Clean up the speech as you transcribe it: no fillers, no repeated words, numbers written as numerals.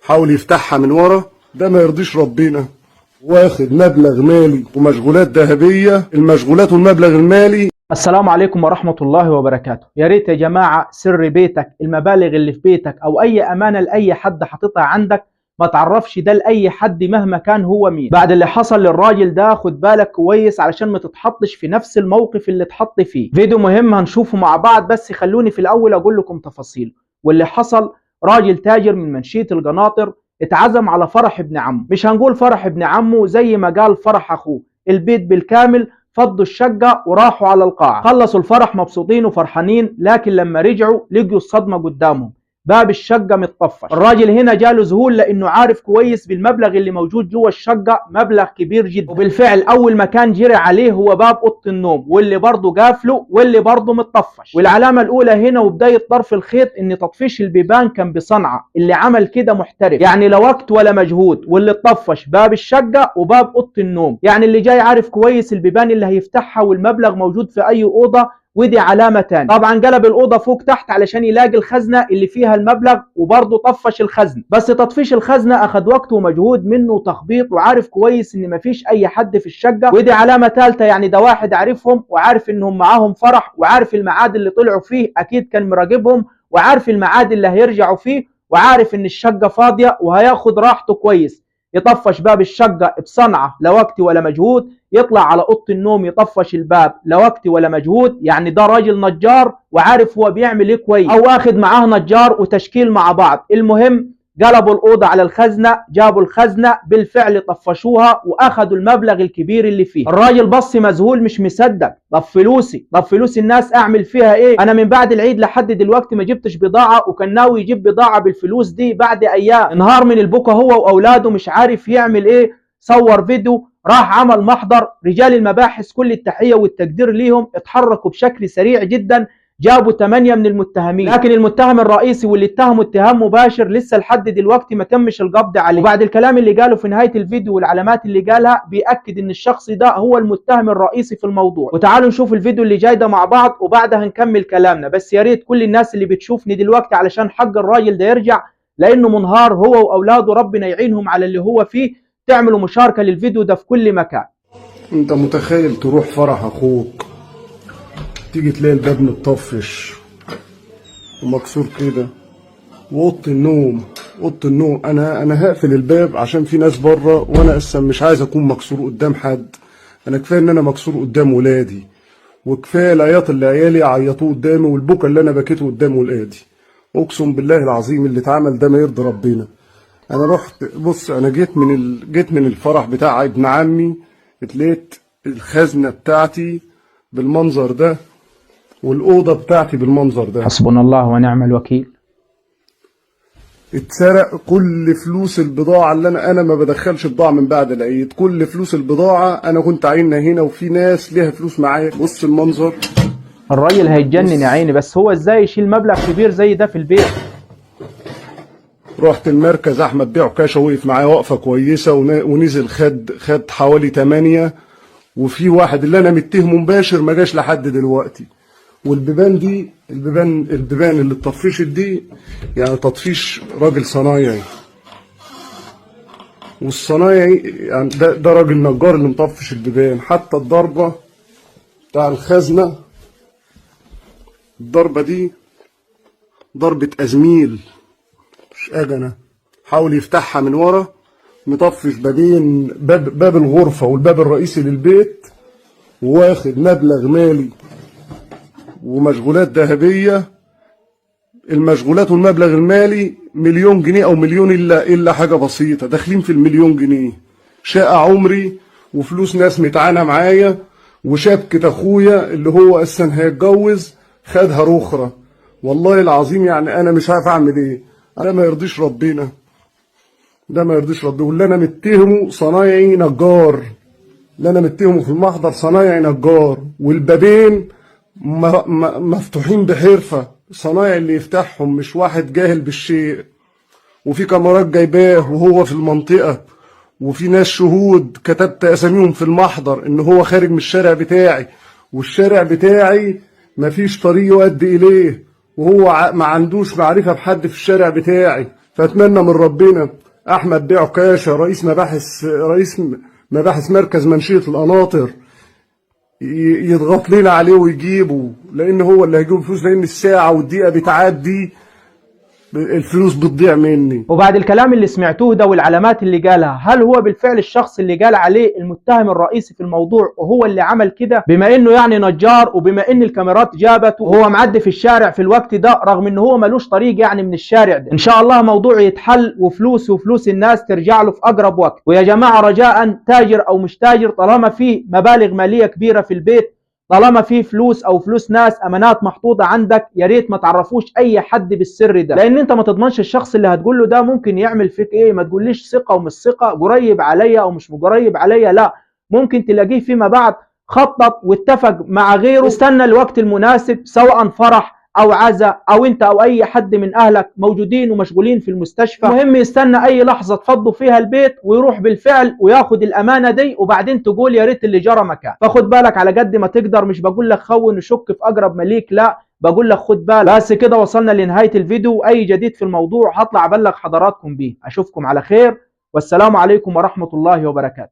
حاول يفتحها من ورا، ده ما يرضيش ربنا. واخد مبلغ مالي ومشغولات ذهبية، المشغولات والمبلغ المالي. السلام عليكم ورحمة الله وبركاته. يا ريت يا جماعة سر بيتك، المبالغ اللي في بيتك أو أي أمانة لأي حد حاططها عندك ما تعرفش ده لأي حد مهما كان هو مين. بعد اللي حصل للراجل ده خد بالك كويس علشان ما تتحطش في نفس الموقف اللي اتحط فيه. فيديو مهم هنشوفه مع بعض، بس خلوني في الأول أقول لكم تفاصيل. واللي حصل، راجل تاجر من منشية القناطر اتعزم على فرح ابن عمه، مش هنقول فرح ابن عمه زي ما قال فرح أخوه. البيت بالكامل فضوا الشقة وراحوا على القاعة، خلصوا الفرح مبسوطين وفرحانين، لكن لما رجعوا لقوا الصدمة قدامهم، باب الشقة متطفش. الراجل هنا جاله ذهول لأنه عارف كويس بالمبلغ اللي موجود جوه الشقة مبلغ كبير جدا، وبالفعل أول مكان جري عليه هو باب أوضة النوم، واللي برضه قافله واللي برضه متطفش. والعلامة الأولى هنا وبداية طرف الخيط إن تطفيش البيبان كان بصنعة، اللي عمل كده محترف، يعني لا وقت ولا مجهود. واللي اتطفش باب الشقة وباب أوضة النوم، يعني اللي جاي عارف كويس البيبان اللي هيفتحها والمبلغ موجود في أي أوضة. ودي علامة تانية. طبعا قلب الأوضة فوق تحت علشان يلاقي الخزنة اللي فيها المبلغ، وبرضه طفش الخزنة. بس تطفيش الخزنة أخد وقت ومجهود منه وتخبيط، وعارف كويس إن مفيش أي حد في الشقة. ودي علامة ثالثة، يعني ده واحد عارفهم وعارف إنهم معاهم فرح، وعارف الميعاد اللي طلعوا فيه، أكيد كان مراقبهم وعارف الميعاد اللي هيرجعوا فيه، وعارف إن الشقة فاضية وهياخد راحته كويس. يطفش باب الشقة بصنعة لا وقت ولا مجهود، يطلع على اوضه النوم يطفش الباب لا وقت ولا مجهود. يعني ده راجل نجار وعارف هو بيعمل ايه كويس، او واخد معاه نجار وتشكيل مع بعض. المهم قلبوا الاوضه على الخزنه، جابوا الخزنه بالفعل طفشوها واخدوا المبلغ الكبير اللي فيه. الراجل بص مذهول مش مصدق، طب فلوسي، طب فلوس الناس اعمل فيها ايه؟ انا من بعد العيد لحد دلوقتي ما جبتش بضاعه، وكان ناوي يجيب بضاعه بالفلوس دي بعد ايام. انهار من البكا هو واولاده مش عارف يعمل ايه. صور فيديو، راح عمل محضر. رجال المباحث كل التحية والتقدير ليهم، اتحركوا بشكل سريع جدا، جابوا 8 من المتهمين. لكن المتهم الرئيسي واللي اتهموا اتهام مباشر لسه لحد دلوقتي ما تمش القبض عليه. وبعد الكلام اللي قاله في نهاية الفيديو والعلامات اللي قالها بيأكد ان الشخص ده هو المتهم الرئيسي في الموضوع. وتعالوا نشوف الفيديو اللي جاي ده مع بعض وبعدها نكمل كلامنا. بس يا ريت كل الناس اللي بتشوفني دلوقتي علشان حق الراجل ده يرجع، لانه منهار هو واولاده، ربنا يعينهم على اللي هو فيه، تعملوا مشاركة للفيديو ده في كل مكان. انت متخيل تروح فرح اخوك تيجي تلاقي الباب متطفش ومكسور كده، واوضه النوم، اوضه النوم انا هقفل الباب عشان في ناس بره، وانا اصلا مش عايز اكون مكسور قدام حد. انا كفايه ان انا مكسور قدام ولادي، وكفايه العياط اللي عيالي عيطوه قدامي، والبكا اللي انا بكيته قدام ولادي. اقسم بالله العظيم اللي اتعمل ده ما يرضي ربنا. انا رحت بص، انا جيت من الفرح بتاع ابن عمي، اتلقيت الخزنه بتاعتي بالمنظر ده والاوضه بتاعتي بالمنظر ده. حسبنا الله ونعم الوكيل. اتسرق كل فلوس البضاعه اللي انا ما بدخلش بضاعه من بعد العيد. كل فلوس البضاعه انا كنت عاينها هنا، وفي ناس ليها فلوس معايا. بص المنظر، الراجل هيتجنن يا عيني. بس هو ازاي يشيل مبلغ كبير زي ده في البيت؟ رحت المركز، احمد بيع كاشة وقف معايا وقفه كويسه، ونزل خد حوالي 8. وفي واحد اللي انا متهمه مباشر ما جاش لحد دلوقتي. والبيبان دي البيبان اللي اتطفشت دي يعني تطفيش راجل صنايعي، والصنايعي يعني ده راجل نجار اللي مطفش البيبان. حتى الضربه بتاع الخزنه، الضربه دي ضربه ازميل مش اجنه. حاول يفتحها من ورا، مطفش بابين، باب الغرفه والباب الرئيسي للبيت، واخد مبلغ مالي ومشغولات ذهبيه. المشغولات والمبلغ المالي 1,000,000 جنيه او مليون الا حاجه بسيطه، داخلين في ال1,000,000 جنيه. شقه عمري وفلوس ناس متعانه معايا، وشبكه اخويا اللي هو اصلا هيتجوز خدها رخره. والله العظيم يعني انا مش عارف اعمل ايه. انا ما يرضيش ربنا، ده ما يرضيش ربنا. واللي انا متهمه صنايعي نجار، اللي انا متهمه في المحضر صنايعي نجار، والبابين مفتوحين بحرفه، صنايعي اللي يفتحهم مش واحد جاهل بالشيء. وفي كاميرات جايباه وهو في المنطقه، وفي ناس شهود كتبت اساميهم في المحضر ان هو خارج من الشارع بتاعي، والشارع بتاعي مفيش طريق يؤدي اليه، وهو ما عندوش معرفه بحد في الشارع بتاعي. فاتمنى من ربنا احمد بيه عكاشه رئيس مباحث مركز منشيه القناطر يضغط لنا عليه ويجيبه، لان هو اللي هيجيب الفلوس، لان الساعه والدقيقه بتعدي الفلوس بتضيع مني. وبعد الكلام اللي سمعتوه ده والعلامات اللي قالها، هل هو بالفعل الشخص اللي قال عليه المتهم الرئيسي في الموضوع وهو اللي عمل كده؟ بما انه يعني نجار، وبما ان الكاميرات جابته وهو معدي في الشارع في الوقت ده، رغم انه هو ملوش طريق يعني من الشارع ده. ان شاء الله موضوع يتحل وفلوس الناس ترجع له في اقرب وقت. ويا جماعه رجاء، تاجر او مش تاجر، طالما في مبالغ ماليه كبيره في البيت، طالما في فلوس او فلوس ناس امانات محطوطه عندك، يا ريت ما تعرفوش اي حد بالسر ده، لان انت ما تضمنش الشخص اللي هتقول له ده ممكن يعمل فيك ايه. ما تقوليش ثقه ومش ثقه، قريب عليا او مش قريب عليا، لا، ممكن تلاقيه فيما بعد خطط واتفق مع غيره. استنى الوقت المناسب، سواء فرح او عزاء او انت او اي حد من اهلك موجودين ومشغولين في المستشفى، المهم يستنى اي لحظه تفضوا فيها البيت ويروح بالفعل وياخد الامانه دي، وبعدين تقول يا ريت اللي جرى مكان. فخد بالك على قد ما تقدر، مش بقول لك خون وشك في اقرب مليك، لا، بقول لك خد بالك. بس كده وصلنا لنهايه الفيديو، واي جديد في الموضوع هطلع ابلغ حضراتكم بيه. اشوفكم على خير، والسلام عليكم ورحمه الله وبركاته.